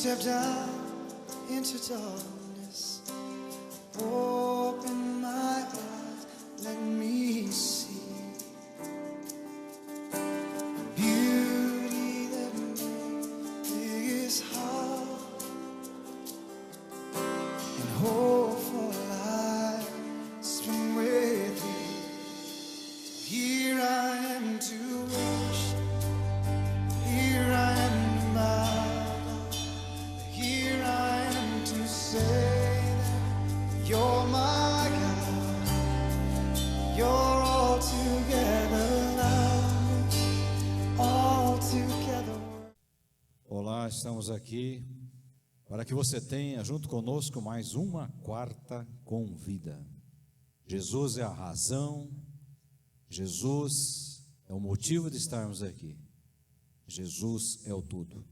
stepped out into darkness. Open my eyes, let me see beauty that makes this heart and hope for life spring with thee. So here I am to worship, here I am to bow, here I am to say that you're my God, you're altogether lovely, altogether. Olá, estamos aqui para que você tenha junto conosco mais uma quarta com vida. Jesus é a razão, Jesus é o motivo de estarmos aqui. Jesus é o tudo.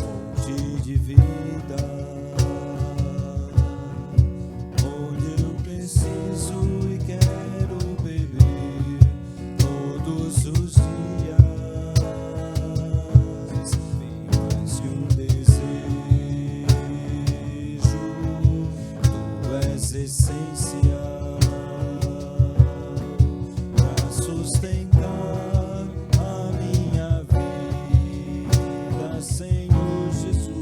Fonte de vida, onde eu preciso e quero beber todos os dias. Bem mais que um desejo, tu és essencial para sustentar a minha vida, Senhor Jesus.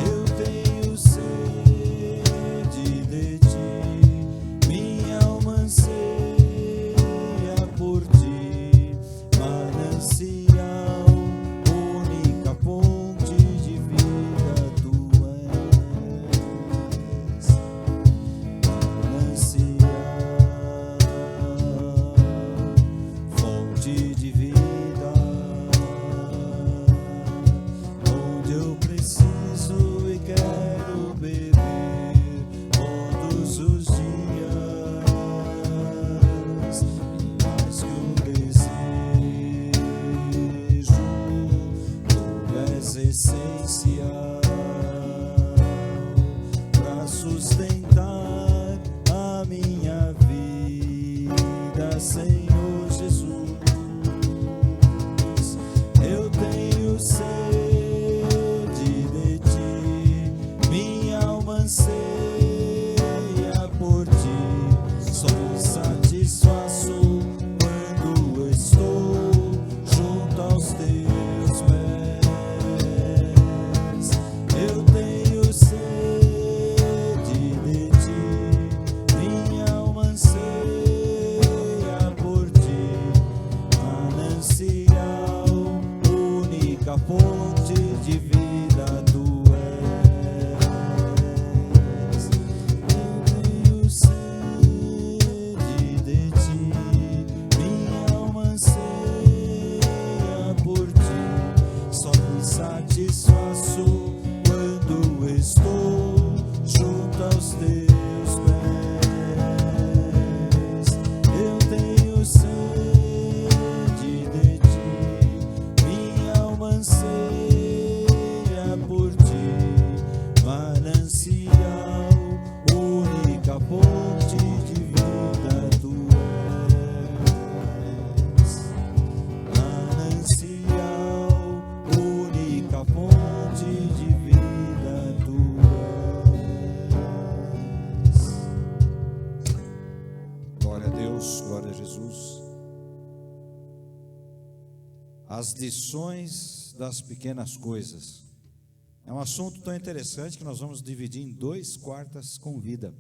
Eu tenho sede de ti, minha alma anseia por ti, manancial, única fonte de vida tu és, manancial, fonte de vida, onde eu preciso e quero beber todos os dias. E mais que um desejo, tu és essencial para sustentar a minha vida, Senhor Jesus. Eu tenho sede de ti, minha alma anseia por ti, só me satisfaço quando estou junto aos teus pés. Eu tenho sede de ti, minha alma anseia por ti, manancial, única fonte de vida tu és. Eu tenho sede de ti, minha alma anseia por ti, só me satisfaço quando estou junto aos teus pés. Eu tenho sede de ti, minha alma anseia por ti, manancial, única fonte de vida tu és, manancial, única fonte de vida tu és. Glória a Deus, glória a Jesus. As lições das pequenas coisas. É um assunto tão interessante que nós vamos dividir em 2 quartas com vida.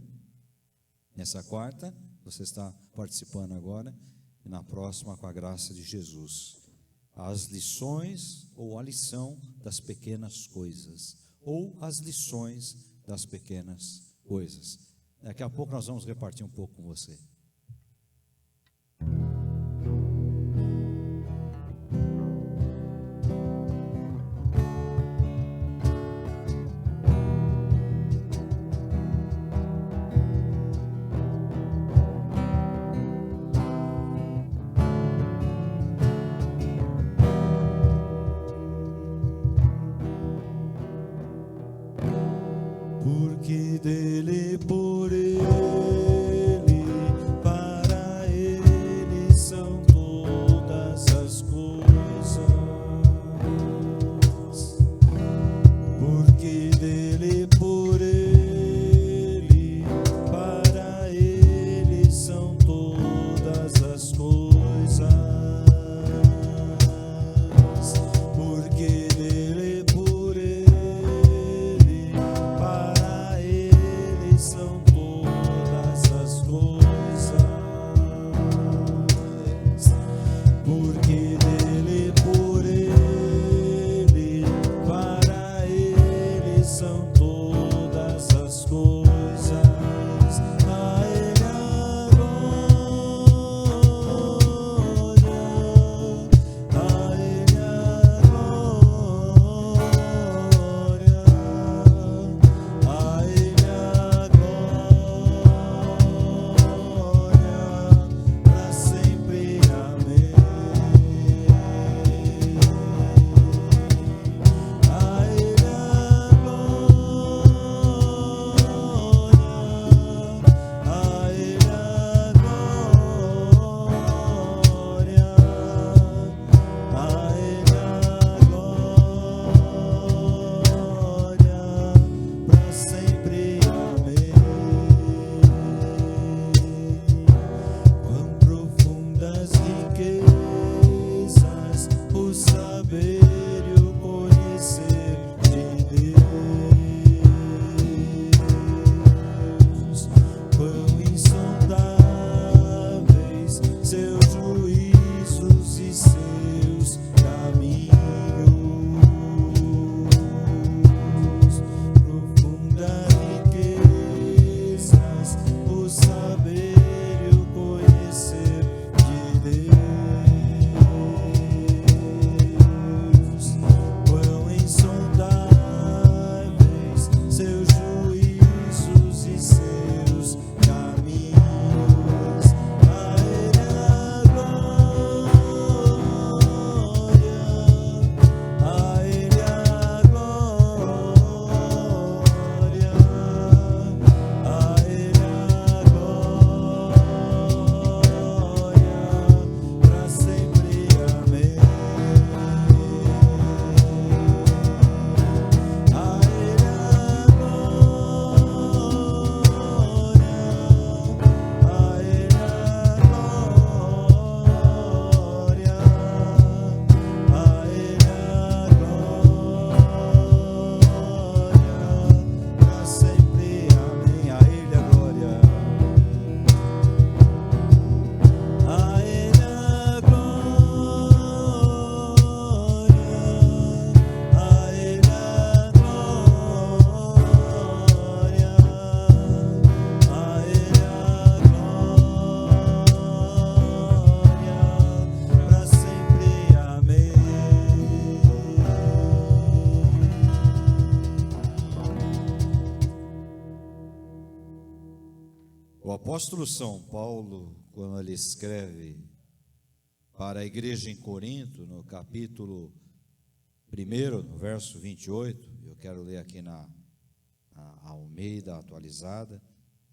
Nessa quarta, você está participando agora, e na próxima, com a graça de Jesus. As lições ou a lição das pequenas coisas, ou as lições das pequenas coisas. Daqui a pouco nós vamos repartir um pouco com você. porque dele, por ele, para ele são todas as coisas. Porque dele, por ele, para ele são todas as coisas. Porque dele, por ele, para ele são todas as coisas. Porque dele, por ele, para ele são todas as coisas. A ele a glória, a ele a glória, a ele a glória, para sempre. Amém. A ele a glória, a ele a glória, a ele a glória, para sempre. Amém. Quão profundas riquezas o saber e o conhecer de Deus, quão insondáveis seus juízos e seus caminhos. Profundas riquezas o saber e o conhecer de Deus, quão insondáveis seus juízos e seus caminhos. A ele a glória, a ele a glória, a ele a glória, para sempre. Amém. A ele a glória, a ele a glória, a ele a glória, para sempre. Amém. A ele a glória, a ele a glória, a ele a glória, a ele a glória, para sempre. Amém. O apóstolo São Paulo, quando ele escreve para a igreja em Corinto, no capítulo 1, no verso 28, eu quero ler aqui na Almeida atualizada,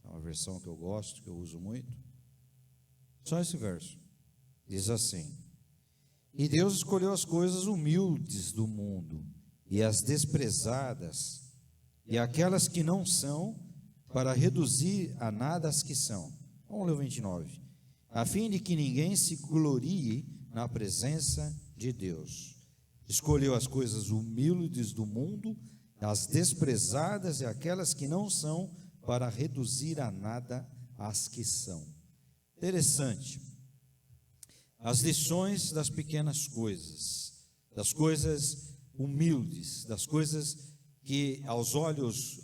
é uma versão que eu gosto, que eu uso muito. Só esse verso. Diz assim: E Deus escolheu as coisas humildes do mundo e as desprezadas e aquelas que não são, para reduzir a nada as que são. Vamos ler o 29. A fim de que ninguém se glorie na presença de Deus. Escolheu as coisas humildes do mundo, as desprezadas e aquelas que não são, para reduzir a nada as que são. Interessante. As lições das pequenas coisas, das coisas humildes, das coisas que aos olhos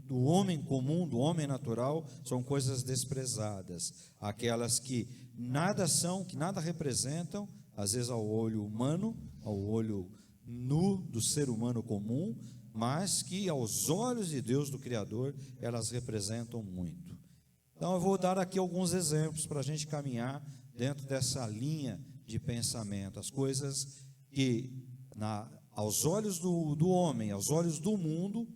do homem comum, do homem natural, são coisas desprezadas, aquelas que nada são, que nada representam, às vezes ao olho humano, ao olho nu do ser humano comum, mas que aos olhos de Deus, do Criador, elas representam muito. Então eu vou dar aqui alguns exemplos para a gente caminhar dentro dessa linha de pensamento, as coisas que aos olhos do homem, aos olhos do mundo,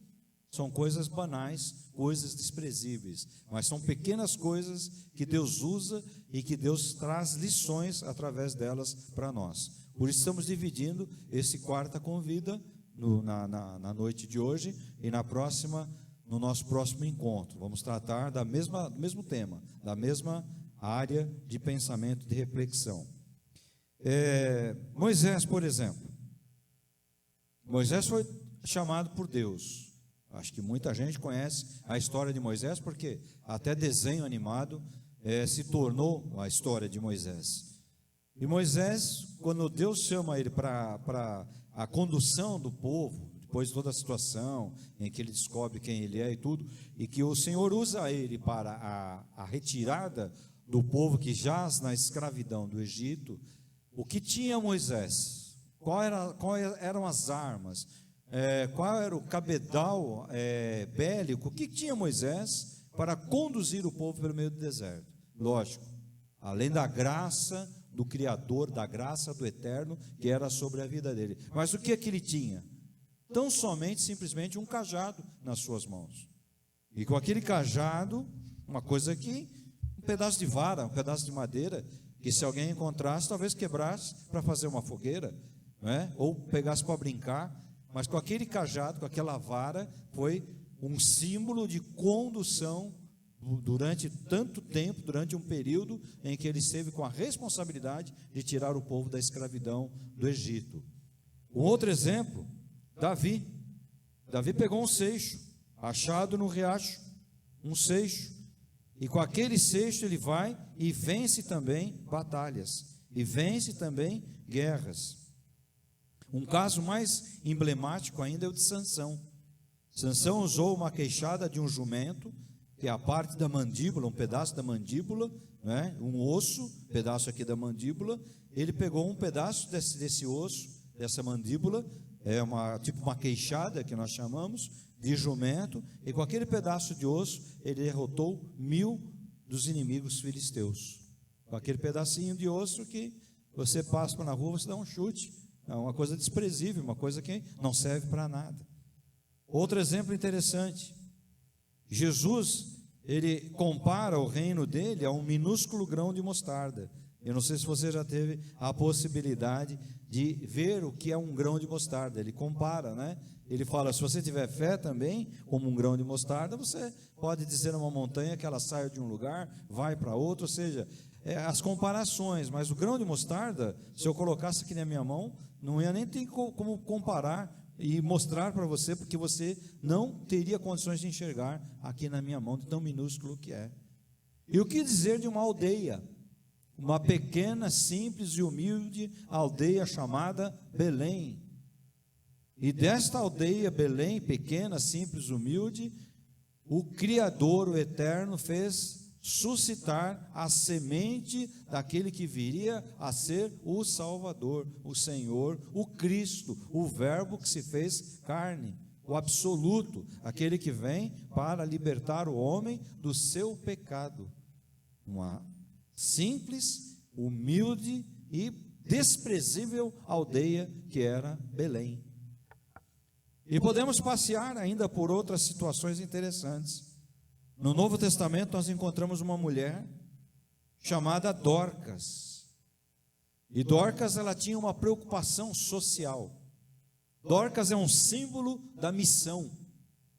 são coisas banais, coisas desprezíveis, mas são pequenas coisas que Deus usa e que Deus traz lições através delas para nós. Por isso estamos dividindo esse Quarta Convida na noite de hoje e no nosso próximo encontro. Vamos tratar do mesmo tema, da mesma área de pensamento, de reflexão. Moisés, por exemplo. Moisés foi chamado por Deus. Acho que muita gente conhece a história de Moisés, porque até desenho animado se tornou a história de Moisés. E Moisés, quando Deus chama ele para a condução do povo, depois de toda a situação em que ele descobre quem ele é e tudo, e que o Senhor usa ele para a retirada do povo que jaz na escravidão do Egito, o que tinha Moisés? Quais eram as armas? Qual era o cabedal bélico? O que tinha Moisés para conduzir o povo pelo meio do deserto? Lógico, além da graça do Criador, da graça do Eterno, que era sobre a vida dele. Mas o que é que ele tinha? Tão somente, simplesmente, um cajado nas suas mãos. E com aquele cajado, uma coisa que, um pedaço de vara, um pedaço de madeira, que se alguém encontrasse, talvez quebrasse para fazer uma fogueira, não é? Ou pegasse para brincar. Mas com aquele cajado, com aquela vara, foi um símbolo de condução durante tanto tempo, durante um período em que ele esteve com a responsabilidade de tirar o povo da escravidão do Egito. Um outro exemplo, Davi. Davi pegou um seixo, achado no riacho, um seixo, e com aquele seixo ele vai e vence também batalhas, e vence também guerras. Um caso mais emblemático ainda é o de Sansão. Sansão usou uma queixada de um jumento, que é a parte da mandíbula, um pedaço da mandíbula, né? Um osso, pedaço aqui da mandíbula. Ele pegou um pedaço desse osso, dessa mandíbula, tipo uma queixada que nós chamamos, de jumento, e com aquele pedaço de osso, ele derrotou 1000 dos inimigos filisteus. Com aquele pedacinho de osso que você passa na rua, você dá um chute. É uma coisa desprezível, uma coisa que não serve para nada. Outro exemplo interessante. Jesus, ele compara o reino dele a um minúsculo grão de mostarda. Eu não sei se você já teve a possibilidade de ver o que é um grão de mostarda. Ele compara, né? Ele fala, se você tiver fé também, como um grão de mostarda, você pode dizer a uma montanha que ela saia de um lugar, vai para outro, ou seja, as comparações. Mas o grão de mostarda, se eu colocasse aqui na minha mão, não ia nem ter como comparar e mostrar para você, porque você não teria condições de enxergar aqui na minha mão, de tão minúsculo que é. E o que dizer de uma aldeia? Uma pequena, simples e humilde aldeia chamada Belém. E desta aldeia, Belém, pequena, simples, humilde, o Criador, o Eterno, fez suscitar a semente daquele que viria a ser o Salvador, o Senhor, o Cristo, o Verbo que se fez carne, o absoluto, aquele que vem para libertar o homem do seu pecado. Uma simples, humilde e desprezível aldeia que era Belém. E podemos passear ainda por outras situações interessantes. No Novo Testamento nós encontramos uma mulher chamada Dorcas. E Dorcas, ela tinha uma preocupação social. Dorcas é um símbolo da missão,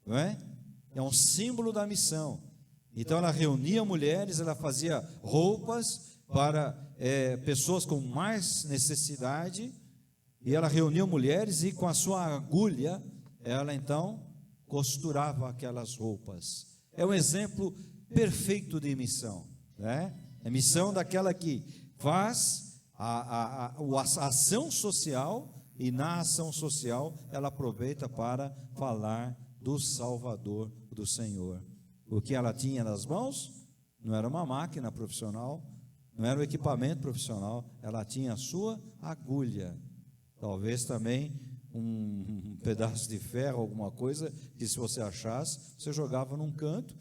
não é? É um símbolo da missão. Então ela reunia mulheres, ela fazia roupas para pessoas com mais necessidade, e ela reunia mulheres e com a sua agulha, ela então costurava aquelas roupas. É um exemplo perfeito de missão, né? É missão daquela que faz a ação social, e na ação social ela aproveita para falar do Salvador, do Senhor. O que ela tinha nas mãos não era uma máquina profissional, não era um equipamento profissional, ela tinha a sua agulha, talvez também um pedaço de ferro, alguma coisa que se você achasse, você jogava num canto.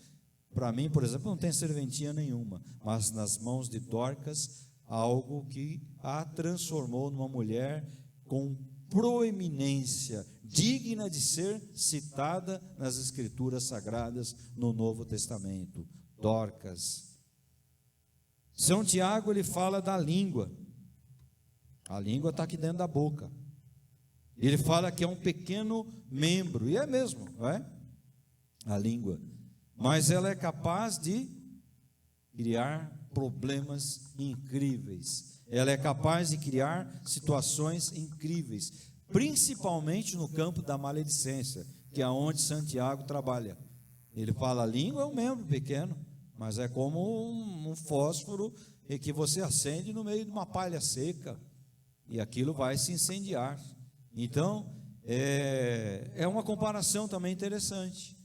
Para mim, por exemplo, não tem serventia nenhuma, mas nas mãos de Dorcas, algo que a transformou numa mulher com proeminência digna de ser citada nas Escrituras Sagradas no Novo Testamento. Dorcas. São Tiago, ele fala da língua. A língua está aqui dentro da boca. Ele fala que é um pequeno membro, e é mesmo, não é? A língua. Mas ela é capaz de criar problemas incríveis. Ela é capaz de criar situações incríveis, principalmente no campo da maledicência, que é onde Santiago trabalha. Ele fala, a língua é um membro pequeno, mas é como um fósforo que você acende no meio de uma palha seca, e aquilo vai se incendiar. Então, é uma comparação também interessante,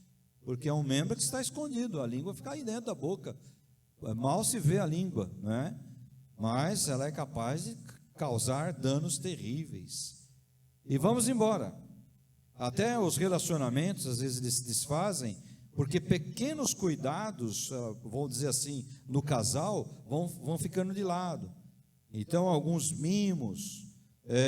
porque é um membro que está escondido, a língua fica aí dentro da boca, mal se vê a língua, não é? Mas ela é capaz de causar danos terríveis. E vamos embora. Até os relacionamentos, às vezes, eles se desfazem, porque pequenos cuidados, vou dizer assim, no casal, vão ficando de lado. Então, alguns mimos,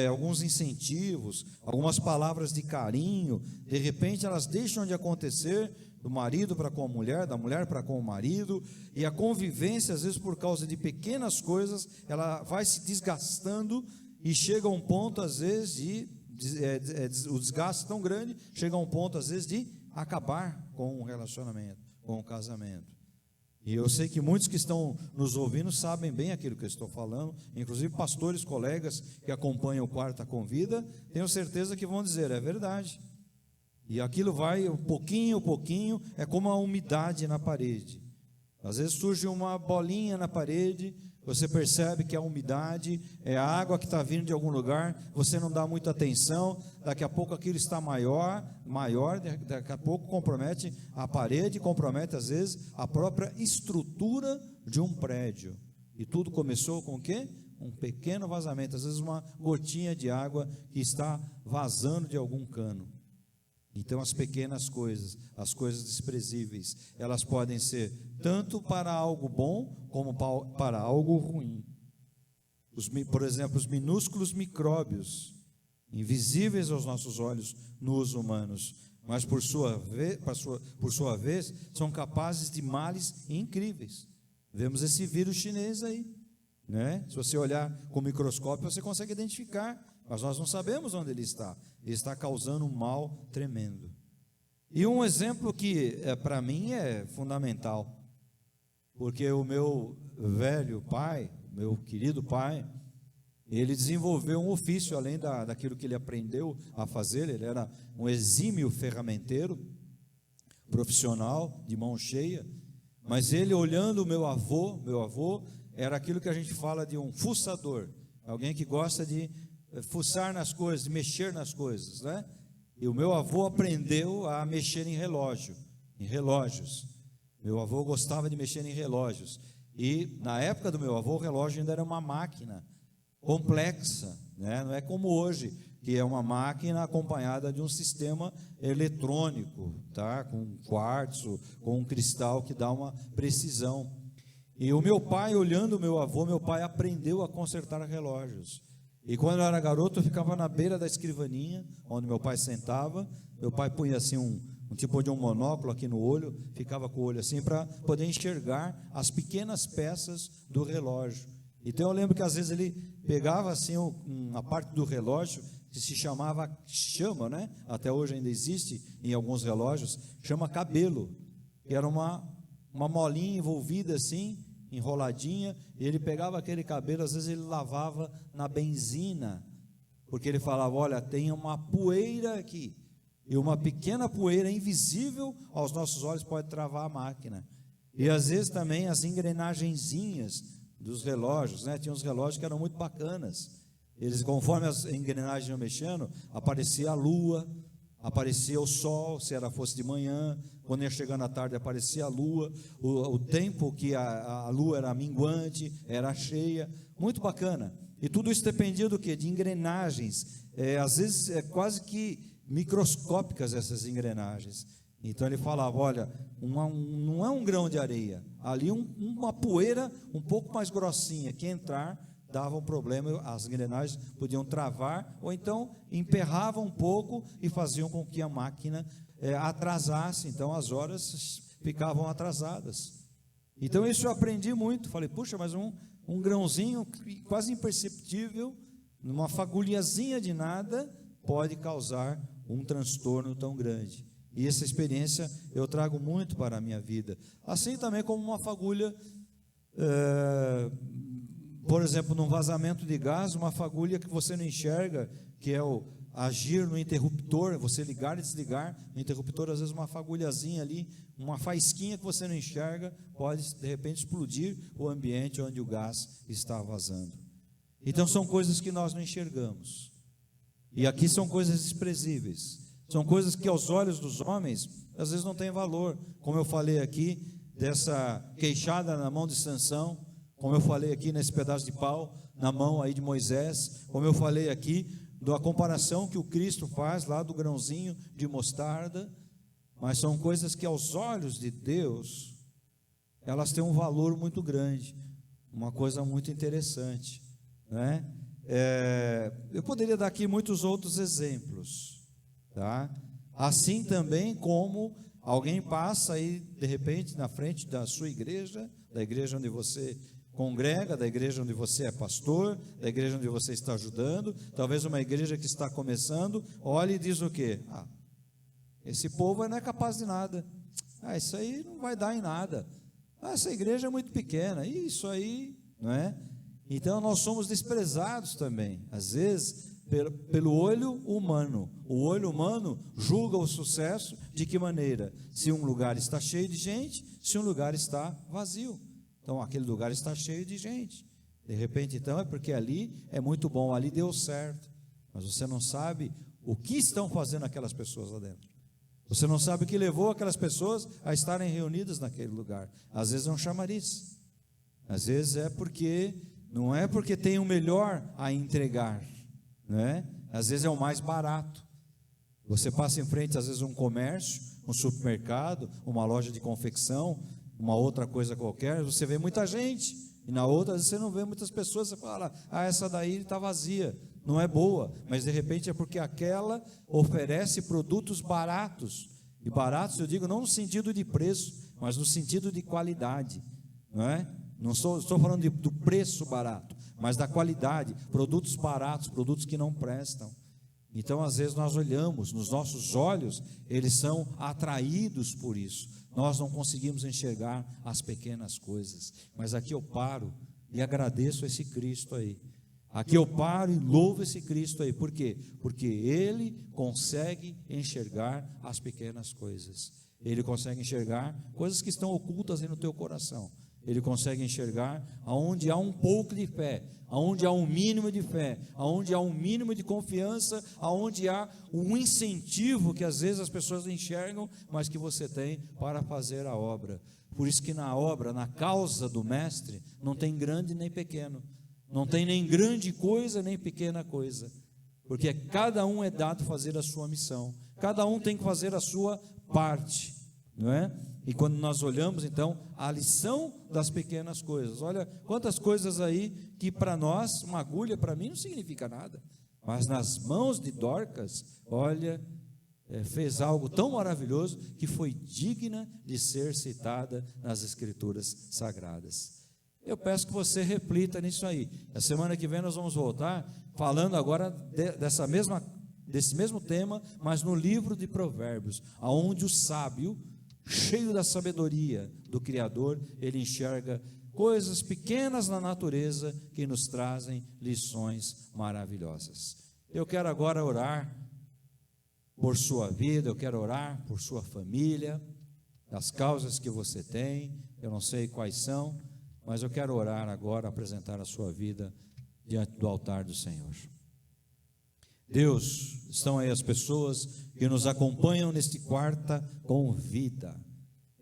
alguns incentivos, algumas palavras de carinho, de repente elas deixam de acontecer, do marido para com a mulher, da mulher para com o marido, e a convivência, às vezes por causa de pequenas coisas, ela vai se desgastando, e chega a um ponto, às vezes, o desgaste tão grande, chega a um ponto, às vezes, de acabar com o relacionamento, com o casamento. E eu sei que muitos que estão nos ouvindo sabem bem aquilo que eu estou falando, inclusive pastores, colegas que acompanham o Quarta Convida, tenho certeza que vão dizer, é verdade. E aquilo vai um pouquinho, é como a umidade na parede. Às vezes surge uma bolinha na parede, você percebe que é a umidade, é a água que está vindo de algum lugar, você não dá muita atenção, daqui a pouco aquilo está maior, daqui a pouco compromete a parede, compromete às vezes a própria estrutura de um prédio. E tudo começou com o quê? Um pequeno vazamento, às vezes uma gotinha de água que está vazando de algum cano. Então as pequenas coisas, as coisas desprezíveis, elas podem ser tanto para algo bom como para algo ruim. Por exemplo, os minúsculos micróbios, invisíveis aos nossos olhos nos humanos, mas por sua vez, são capazes de males incríveis. Vemos esse vírus chinês aí, né? Se você olhar com o microscópio, você consegue identificar, mas nós não sabemos onde ele está. Ele está causando um mal tremendo. E um exemplo que para mim é fundamental, porque o meu velho pai, meu querido pai, ele desenvolveu um ofício, além daquilo que ele aprendeu a fazer. Ele era um exímio ferramenteiro, profissional, de mão cheia, mas ele, olhando o meu avô era aquilo que a gente fala de um fuçador, alguém que gosta de fuçar nas coisas, de mexer nas coisas, né? E o meu avô aprendeu a mexer em relógios. Meu avô gostava de mexer em relógios. E na época do meu avô, o relógio ainda era uma máquina complexa, né? Não é como hoje, que é uma máquina acompanhada de um sistema eletrônico, tá? Com quartzo, com um cristal que dá uma precisão. E o meu pai, olhando o meu avô, meu pai aprendeu a consertar relógios. E quando eu era garoto, eu ficava na beira da escrivaninha, onde meu pai sentava. Meu pai punha assim um tipo de um monóculo aqui no olho, ficava com o olho assim para poder enxergar as pequenas peças do relógio. Então eu lembro que às vezes ele pegava assim uma parte do relógio que se chama, né? Até hoje ainda existe em alguns relógios, chama cabelo, que era uma molinha envolvida assim, enroladinha, e ele pegava aquele cabelo, às vezes ele lavava na benzina, porque ele falava, olha, tem uma poeira aqui, e uma pequena poeira invisível aos nossos olhos pode travar a máquina. E às vezes também as engrenagenzinhas dos relógios, né? Tinha uns relógios que eram muito bacanas, eles, conforme as engrenagens iam mexendo, aparecia a lua, aparecia o sol, se fosse de manhã, quando ia chegando à tarde aparecia a lua, o tempo que a lua era minguante, era cheia, muito bacana. E tudo isso dependia do quê? De engrenagens, às vezes quase que microscópicas essas engrenagens. Então ele falava, olha, não é um grão de areia, ali uma poeira um pouco mais grossinha, que entrar davam problema, as engrenagens podiam travar, ou então emperravam um pouco e faziam com que a máquina atrasasse, então as horas ficavam atrasadas. Então isso eu aprendi muito, falei, puxa, mas um grãozinho quase imperceptível, uma fagulhazinha de nada, pode causar um transtorno tão grande. E essa experiência eu trago muito para a minha vida. Assim também como uma fagulha, por exemplo, num vazamento de gás, uma fagulha que você não enxerga, que é o agir no interruptor, você ligar e desligar no interruptor, às vezes uma fagulhazinha ali, uma faísquinha que você não enxerga, pode de repente explodir o ambiente onde o gás está vazando. Então são coisas que nós não enxergamos. E aqui são coisas desprezíveis. São coisas que aos olhos dos homens, às vezes não tem valor. Como eu falei aqui, dessa queixada na mão de Sansão, como eu falei aqui nesse pedaço de pau, na mão aí de Moisés, como eu falei aqui, da comparação que o Cristo faz lá do grãozinho de mostarda, mas são coisas que aos olhos de Deus, elas têm um valor muito grande, uma coisa muito interessante, né? Eu poderia dar aqui muitos outros exemplos, tá? Assim também como alguém passa aí de repente na frente da sua igreja, da igreja onde você congrega, da igreja onde você é pastor, da igreja onde você está ajudando, talvez uma igreja que está começando, olha e diz o quê? Esse povo não é capaz de nada, isso aí não vai dar em nada, essa igreja é muito pequena, isso aí, não é? Então nós somos desprezados também, às vezes, pelo olho humano. O olho humano julga o sucesso de que maneira? Se um lugar está cheio de gente, se um lugar está vazio. Então aquele lugar está cheio de gente. De repente então é porque ali é muito bom, ali deu certo. Mas você não sabe o que estão fazendo aquelas pessoas lá dentro. Você não sabe o que levou aquelas pessoas a estarem reunidas naquele lugar. Às vezes é um chamariz. Às vezes não é porque tem o melhor a entregar, né? Às vezes é o mais barato. Você passa em frente às vezes um comércio, um supermercado, uma loja de confecção, uma outra coisa qualquer, você vê muita gente, e na outra às vezes você não vê muitas pessoas, você fala, essa daí está vazia, não é boa, mas de repente é porque aquela oferece produtos baratos, e baratos eu digo não no sentido de preço, mas no sentido de qualidade, não é? Não estou falando do preço barato, mas da qualidade, produtos baratos, produtos que não prestam. Então às vezes nós olhamos, nos nossos olhos, eles são atraídos por isso, nós não conseguimos enxergar as pequenas coisas, mas aqui eu paro e agradeço esse Cristo aí, aqui eu paro e louvo esse Cristo aí, por quê? Porque Ele consegue enxergar as pequenas coisas, Ele consegue enxergar coisas que estão ocultas aí no teu coração, Ele consegue enxergar aonde há um pouco de fé, aonde há um mínimo de fé, aonde há um mínimo de confiança, aonde há um incentivo que às vezes as pessoas não enxergam, mas que você tem para fazer a obra. Por isso que na obra, na causa do mestre, não tem grande nem pequeno, não tem nem grande coisa nem pequena coisa, porque cada um é dado fazer a sua missão, cada um tem que fazer a sua parte, não é? E quando nós olhamos então a lição das pequenas coisas, olha quantas coisas aí que para nós, uma agulha para mim não significa nada, mas nas mãos de Dorcas, olha, fez algo tão maravilhoso que foi digna de ser citada nas Escrituras Sagradas. Eu peço que você reflita nisso aí. A semana que vem nós vamos voltar falando agora desse mesmo tema, mas no livro de Provérbios, aonde o sábio, cheio da sabedoria do Criador, ele enxerga coisas pequenas na natureza que nos trazem lições maravilhosas. Eu quero agora orar por sua vida, eu quero orar por sua família, das causas que você tem, eu não sei quais são, mas eu quero orar agora, apresentar a sua vida diante do altar do Senhor. Deus, estão aí as pessoas que nos acompanham neste Quarta com Vida.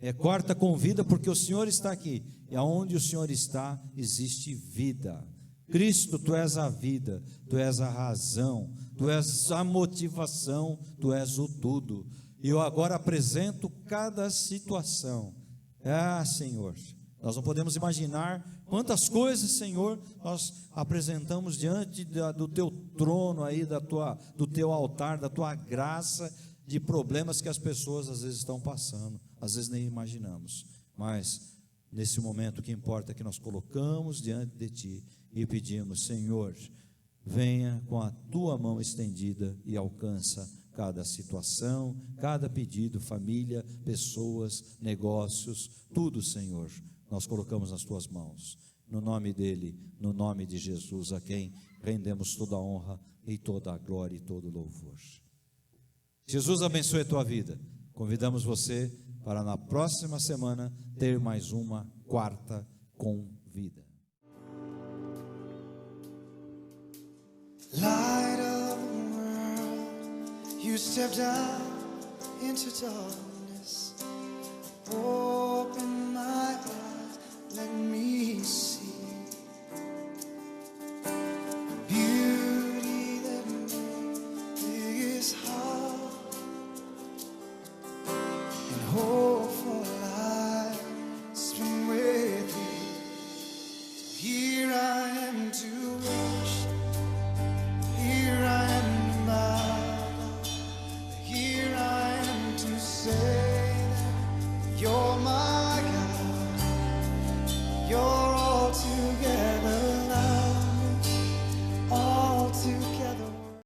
É Quarta com Vida porque o Senhor está aqui, e aonde o Senhor está, existe vida. Cristo, Tu és a vida, Tu és a razão, Tu és a motivação, Tu és o tudo. E eu agora apresento cada situação. Senhor, Nós não podemos imaginar quantas coisas, Senhor, nós apresentamos diante do teu trono aí, do teu altar, da tua graça, de problemas que as pessoas às vezes estão passando, às vezes nem imaginamos. Mas nesse momento o que importa é que nós colocamos diante de ti e pedimos: Senhor, venha com a tua mão estendida e alcança cada situação, cada pedido, família, pessoas, negócios, tudo, Senhor, nós colocamos nas tuas mãos, no nome dele, no nome de Jesus, a quem rendemos toda a honra e toda a glória e todo o louvor. Jesus abençoe a tua vida. Convidamos você para na próxima semana ter mais uma quarta com vida. Light of the world, you stepped out into darkness. Open